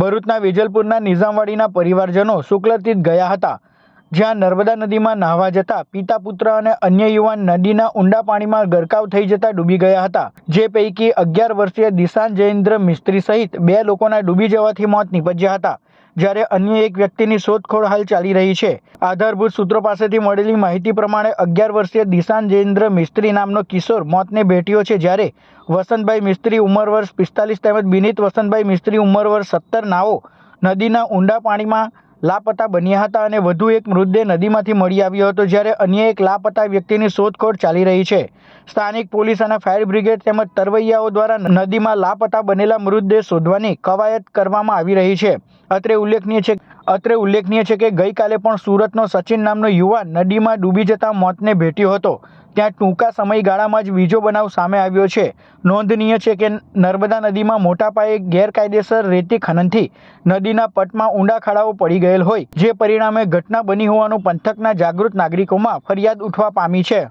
ભરૂચના વેજલપુરના નિઝામવાડીના પરિવારજનો શુક્લતીર્થ ગયા હતા, જ્યાં નર્મદા નદીમાં નાહવા જતા પિતા પુત્ર અને અન્ય યુવાન નદીના ઊંડા પાણીમાં ગરકાવ થઈ જતા ડૂબી ગયા હતા, જે પૈકી 11 વર્ષીય દિશાન જયેન્દ્ર મિસ્ત્રી સહિત 2 લોકોના ડૂબી જવાથી મોત નીપજ્યા હતા, જ્યારે અન્ય એક વ્યક્તિની શોધખોળ હાલ ચાલી રહી છે। આધારભૂત સૂત્રો પાસેથી મળેલી માહિતી પ્રમાણે 11 વર્ષીય દિશાન જયેન્દ્ર મિસ્ત્રી નામનો કિશોર મોતને ભેટ્યો છે, જ્યારે વસંતભાઈ મિસ્ત્રી ઉંમર વર્ષ 45 તેમજ બિનિત વસંતભાઈ મિસ્ત્રી ઉંમર વર્ષ 17 નાઓ નદીના ઊંડા પાણીમાં લાપતા બન્યા હતા અને વધુ એક મૃતદેહ નદીમાંથી મળી આવ્યો હતો, જ્યારે અન્ય એક લાપતા વ્યક્તિની શોધખોળ ચાલી રહી છે। સ્થાનિક પોલીસ અને ફાયર બ્રિગેડ તેમજ તરવૈયાઓ દ્વારા નદીમાં લાપતા બનેલા મૃતદેહ શોધવાની કવાયત કરવામાં આવી રહી છે। અત્રે ઉલ્લેખનીય છે કે ગઈકાલે પણ સુરતનો સચિન નામનો યુવાન નદીમાં ડૂબી જતા મોતને ભેટ્યો હતો। ત્યાં ટૂંકા સમયગાળામાં જ બીજો બનાવ સામે આવ્યો છે। નોંધનીય છે કે નર્મદા નદીમાં મોટા પાયે ગેરકાયદેસર રેતી ખનનથી નદીના પટમાં ઊંડા ખાડાઓ પડી ગયેલ હોય, જે પરિણામે ઘટના બની હોવાનું પંથકના જાગૃત નાગરિકોમાં ફરિયાદ ઉઠવા પામી છે।